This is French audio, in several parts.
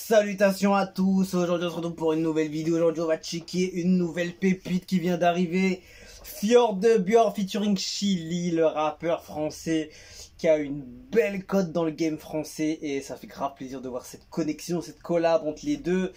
Salutations à tous, aujourd'hui on se retrouve pour une nouvelle vidéo. Aujourd'hui on va checker une nouvelle pépite qui vient d'arriver. Fjord Björn featuring Chili, le rappeur français qui a une belle cote dans le game français. Et ça fait grave plaisir de voir cette connexion, cette collab entre les deux.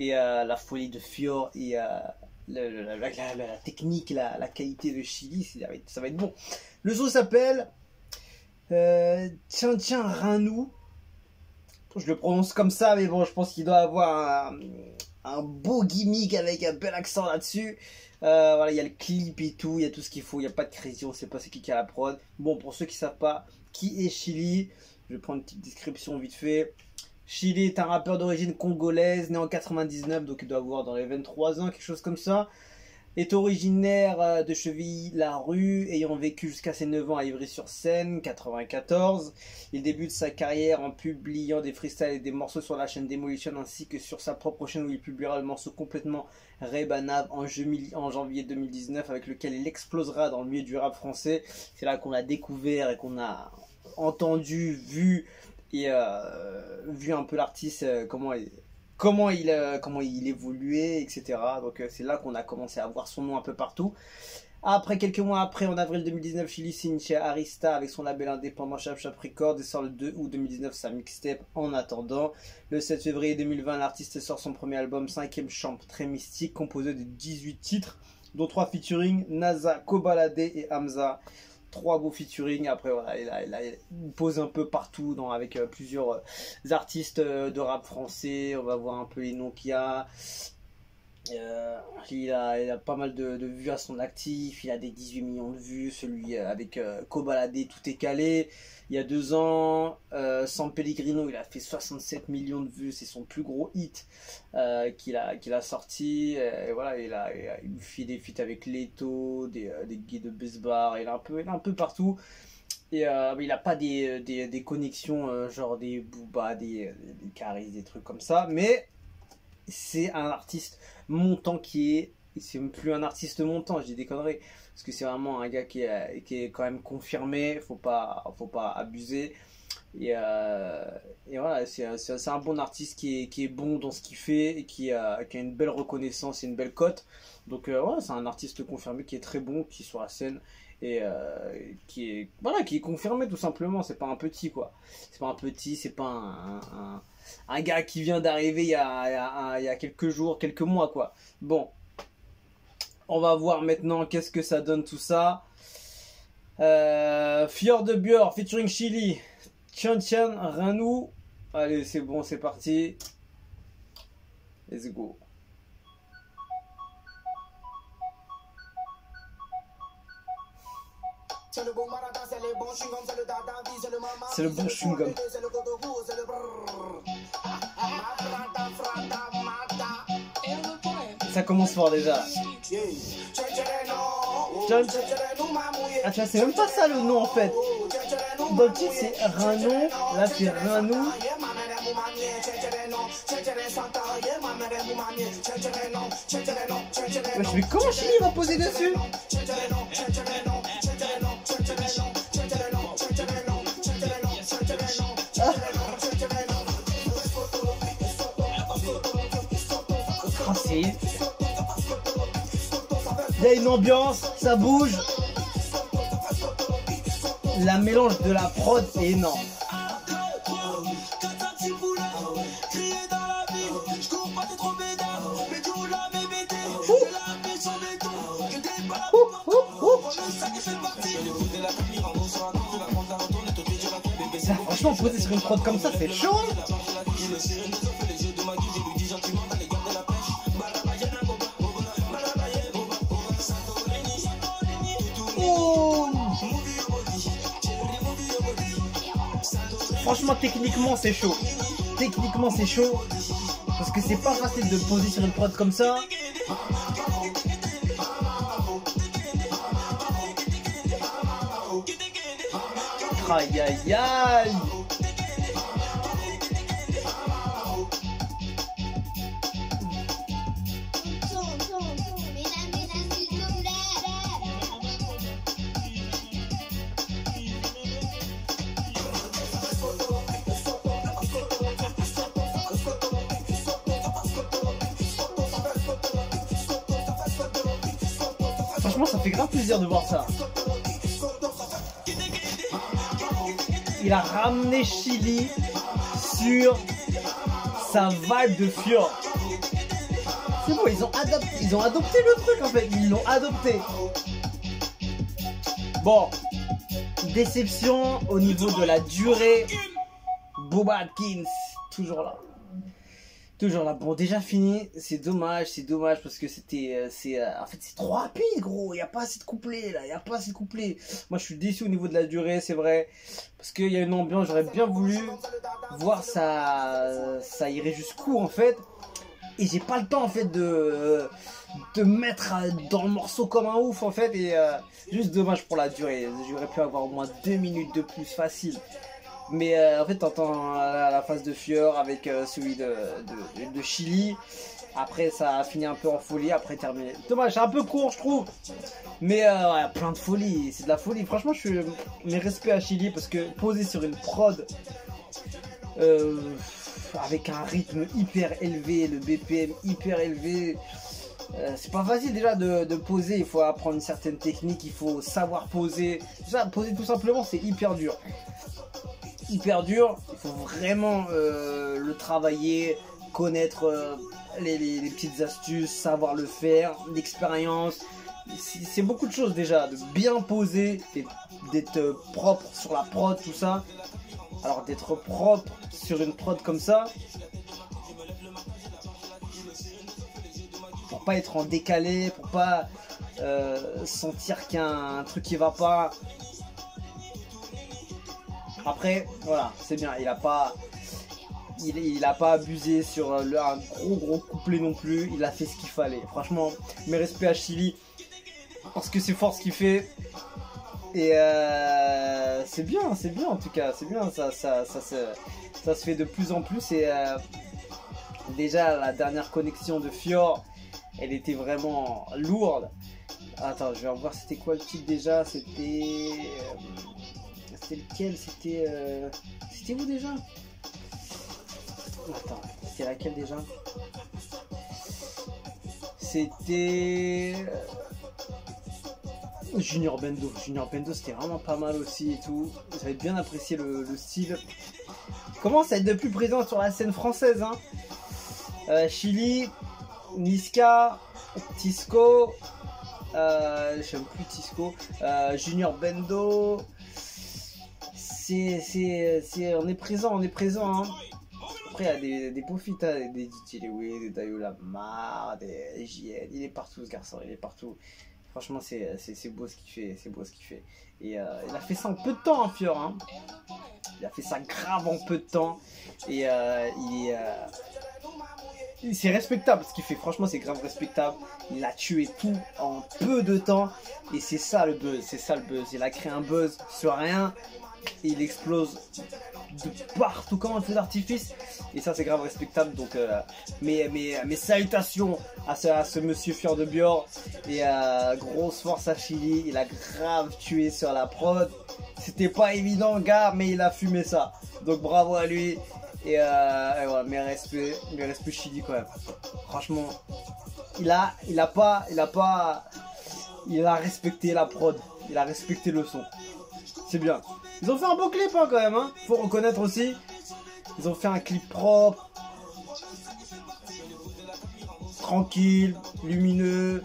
Et la folie de Fjord et la technique, la qualité de Chili, ça va être bon. Le son s'appelle Tiens Ranou. Je le prononce comme ça, mais bon, je pense qu'il doit avoir un beau gimmick avec un bel accent là-dessus. Voilà, il y a le clip et tout, il y a tout ce qu'il faut, il n'y a pas de crazy, on ne sait pas c'est qui a la prod. Bon, pour ceux qui ne savent pas qui est Chili, je vais prendre une petite description vite fait. Chili est un rappeur d'origine congolaise, né en 99, donc il doit avoir dans les 23 ans, quelque chose comme ça. Est originaire de Chevilly-la-Rue, ayant vécu jusqu'à ses 9 ans à Ivry-sur-Seine, 94. Il débute sa carrière en publiant des freestyles et des morceaux sur la chaîne Demolition, ainsi que sur sa propre chaîne où il publiera le morceau complètement Rebanav en janvier 2019, avec lequel il explosera dans le milieu du rap français. C'est là qu'on l'a découvert et qu'on a entendu, vu et vu un peu l'artiste, comment il évoluait, etc. Donc c'est là qu'on a commencé à voir son nom un peu partout. Après, quelques mois après, en avril 2019, Chili signe chez Arista avec son label indépendant Chap Chap Records et sort le 2 août 2019 sa mixtape En Attendant. Le 7 février 2020, l'artiste sort son premier album 5e Champ, très mystique, composé de 18 titres, dont 3 featuring, NASA, Kobalade et Hamza. 3 beaux featuring. Après voilà, il pose un peu partout avec plusieurs artistes de rap français. On va voir un peu les noms qu'il y a. Il a pas mal de vues à son actif. Il a des 18 millions de vues. Celui avec Kobalade, tout est calé. Il y a 2 ans, San Pellegrino, il a fait 67 millions de vues. C'est son plus gros hit qu'il a sorti. Et voilà, il fait des feats avec Leto, des gays de Besbar. Il est un peu partout. Et il n'a pas des connexions genre des Booba, des Caris, des trucs comme ça. Mais c'est un artiste montant c'est plus un artiste montant, je dis des conneries, parce que c'est vraiment un gars qui est quand même confirmé, faut pas abuser. Et voilà, c'est un bon artiste qui est bon dans ce qu'il fait et qui a une belle reconnaissance et une belle cote. Donc voilà, c'est un artiste confirmé qui est très bon, qui est sur la scène et qui est confirmé tout simplement. C'est pas un petit quoi, c'est pas un petit, c'est pas un gars qui vient d'arriver il y a quelques jours, quelques mois quoi. Bon, on va voir maintenant qu'est-ce que ça donne tout ça. Fjord Björn featuring Chili, Tiens Ranou. Allez, c'est bon, c'est parti. Let's go. C'est le bon marathon, c'est le bon chewing-gum, c'est le dada, c'est le mama. C'est le bon chewing-gum. C'est le coco, c'est le ça commence fort déjà. Ah tu vois, c'est même pas ça le nom en fait. Dans le titre c'est Ranon, là c'est Ranou. Mais comment Chili va poser dessus? Il y a une ambiance, ça bouge. La mélange de la prod est énorme. Ça, franchement, poser sur une prod comme ça, c'est chaud. Franchement, techniquement, c'est chaud. Techniquement, c'est chaud. Parce que c'est pas facile de poser sur une prod comme ça. Aïe aïe aïe. franchement, ça fait grave plaisir de voir ça. Il a ramené Chili sur sa vibe de Fior. C'est bon, ils ont adopté le truc en fait. Ils l'ont adopté. Bon, déception au niveau de la durée. Booba Atkins, toujours là. Toujours là. Bon, déjà fini. C'est dommage parce que en fait, c'est trop rapide, gros. Il n'y a pas assez de couplets, là. Il n'y a pas assez de couplets. Moi, je suis déçu au niveau de la durée, c'est vrai. Parce qu'il y a une ambiance, j'aurais bien voulu voir ça irait jusqu'où, en fait. Et j'ai pas le temps, en fait, de mettre dans le morceau comme un ouf, en fait. Et juste dommage pour la durée. J'aurais pu avoir au moins 2 minutes de plus facile. Mais en fait, t'entends la phase de Fior avec celui de Chili. Après, ça a fini un peu en folie. Après, terminé. Dommage, c'est un peu court, je trouve. Mais ouais, plein de folie. C'est de la folie. Franchement, mes respects à Chili parce que poser sur une prod avec un rythme hyper élevé, le BPM hyper élevé. C'est pas facile déjà de poser. Il faut apprendre une certaine technique. Il faut savoir poser. Déjà, poser tout simplement, c'est hyper dur. Hyper dur, il faut vraiment le travailler, connaître les petites astuces, savoir le faire, l'expérience. C'est beaucoup de choses déjà, de bien poser, d'être propre sur la prod, tout ça. Alors d'être propre sur une prod comme ça, pour pas être en décalé, pour pas sentir qu'il y a un truc qui va pas. Après, voilà, c'est bien, il a pas abusé sur un gros couplet non plus, il a fait ce qu'il fallait. Franchement, mes respects à Chili, parce que c'est fort ce qu'il fait. Et c'est bien en tout cas, c'est bien, ça se fait de plus en plus. Et déjà, la dernière connexion de Fior, elle était vraiment lourde. Attends, je vais revoir c'était quoi le titre déjà, c'était lequel? C'était où déjà? Attends, c'était laquelle déjà? C'était Junior Bendo. Junior Bendo, c'était vraiment pas mal aussi et tout. J'avais bien apprécié le style. Il commence à être de plus présent sur la scène française, hein. Chili, Niska, Tisco, je sais plus Tisco, Junior Bendo. On est présent, hein. Après, il y a des beaux feats, hein, des DJ Lewis, des Dayo Lamar, des JN. Il est partout, ce garçon, il est partout. Franchement, c'est beau ce qu'il fait, Et il a fait ça en peu de temps, hein, Fior. Hein. Il a fait ça grave en peu de temps. Et c'est respectable ce qu'il fait. Franchement, c'est grave respectable. Il a tué tout en peu de temps. Et c'est ça le buzz. Il a créé un buzz sur rien. Et il explose de partout comme un feu d'artifice. Et ça, c'est grave respectable. Donc, mes salutations à ce monsieur Fior de Bior. Et grosse force à Chili. Il a grave tué sur la prod. C'était pas évident, gars, mais il a fumé ça. Donc, bravo à lui. Et voilà, mes respects Chili quand même. Franchement, il a respecté la prod. Il a respecté le son. C'est bien. Ils ont fait un beau clip, hein, quand même, hein. Faut reconnaître aussi. Ils ont fait un clip propre, tranquille, lumineux,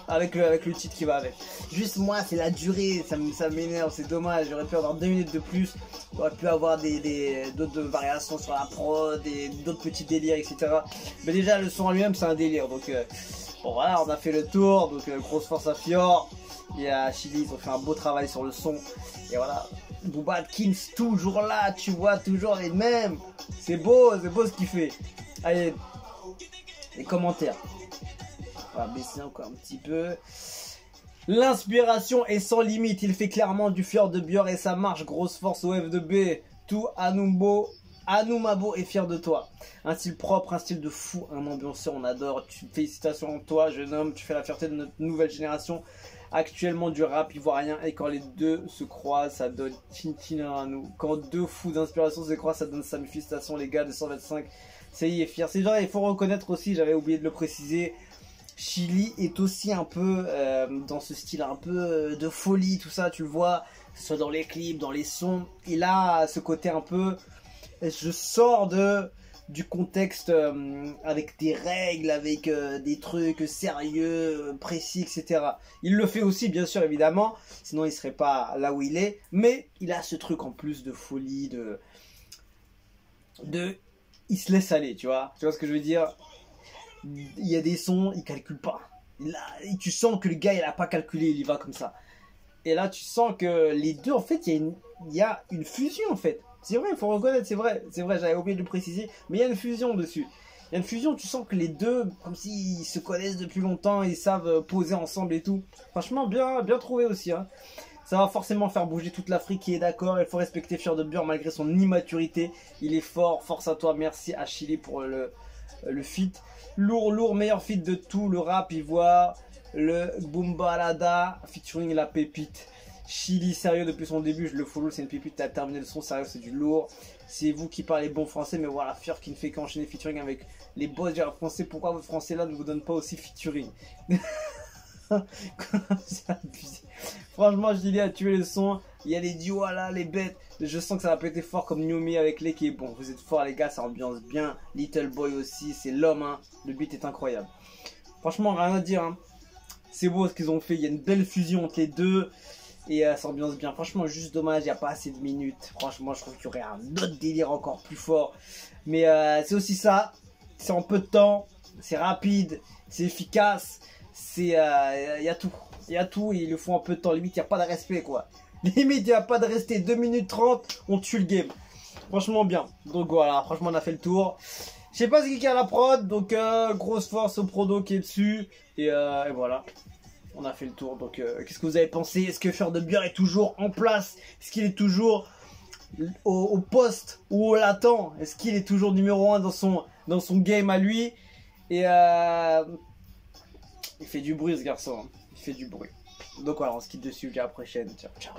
avec le titre qui va avec. Juste moi, c'est la durée, ça m'énerve, c'est dommage. J'aurais pu avoir 2 minutes de plus. J'aurais pu avoir d'autres variations sur la prod, d'autres petits délires, etc. Mais déjà, le son en lui-même, c'est un délire. Donc, bon, voilà, on a fait le tour. Donc, grosse force à Fior. Et à Chili, ils ont fait un beau travail sur le son. Et voilà, Booba Atkins, toujours là, tu vois, toujours les mêmes. C'est beau ce qu'il fait. Allez, les commentaires. On va baisser encore un petit peu. L'inspiration est sans limite. Il fait clairement du Fior de Bior et ça marche. Grosse force au F2B. Tout Anumabo est fier de toi. Un style propre, un style de fou, un ambianceur, on adore. Félicitations à toi, jeune homme. Tu fais la fierté de notre nouvelle génération. Actuellement du rap ivoirien, et quand les deux se croisent, ça donne Tintina à nous. Quand deux fous d'inspiration se croisent, ça donne sa félicitations les gars de 125. C'est y est fier. C'est vrai, il faut reconnaître aussi, j'avais oublié de le préciser, Chili est aussi un peu dans ce style un peu de folie, tout ça, tu le vois, que ce soit dans les clips, dans les sons. Il a ce côté un peu, je sors du contexte avec des règles, avec des trucs sérieux, précis, etc. Il le fait aussi, bien sûr, évidemment, sinon il serait pas là où il est, mais il a ce truc en plus de folie, il se laisse aller, tu vois ce que je veux dire. Il y a des sons, il calcule pas. Tu sens que le gars, il a pas calculé, il y va comme ça. Et là, tu sens que les deux, en fait, il y a une fusion, en fait. C'est vrai, il faut reconnaître, c'est vrai, j'avais oublié de le préciser, mais il y a une fusion dessus. Il y a une fusion, tu sens que les deux, comme s'ils se connaissent depuis longtemps, ils savent poser ensemble et tout. Franchement, bien trouvé aussi, hein. Ça va forcément faire bouger toute l'Afrique qui est d'accord. Il faut respecter Fier de Beurre malgré son immaturité. Il est fort, force à toi, merci à Chili pour le feat. Lourd, meilleur feat de tout le rap ivoire. Le Boombalada featuring la pépite. Chili, sérieux depuis son début, je le follow, c'est une pépite, t'as terminé le son, sérieux, c'est du lourd. C'est vous qui parlez bon français, mais voilà, Fier qui ne fait qu'enchaîner featuring avec les boss du rap français. Pourquoi votre français là ne vous donne pas aussi featuring? Franchement, Chili a tué le son. Il y a les duos là, les bêtes. Je sens que ça va péter fort comme Nyomi avec les qui est bon. Vous êtes forts les gars, ça ambiance bien. Little Boy aussi, c'est l'homme, hein. Le beat est incroyable. Franchement, rien à dire, hein. C'est beau ce qu'ils ont fait. Il y a une belle fusion entre les deux. Et ça ambiance bien. Franchement, juste dommage, il n'y a pas assez de minutes. Franchement, je trouve qu'il y aurait un autre délire encore plus fort. Mais c'est aussi ça. C'est en peu de temps. C'est rapide. C'est efficace. Il y a tout. Il y a tout et ils le font en peu de temps. Limite, il n'y a pas de respect, quoi. Limite, il n'y a pas de respect. 2 minutes 30, on tue le game. Franchement, bien. Donc voilà, franchement, on a fait le tour. Je sais pas ce qu'il y a à la prod. Donc, grosse force au prodo qui est dessus. Et voilà. On a fait le tour. Donc, qu'est-ce que vous avez pensé? Est-ce que Fier de Beurre est toujours en place? Est-ce qu'il est toujours au poste ou au latent? Est-ce qu'il est toujours numéro 1 dans son game à lui? Et il fait du bruit ce garçon, hein. Il fait du bruit. Donc voilà, on se quitte dessus, à la prochaine. Ciao, ciao.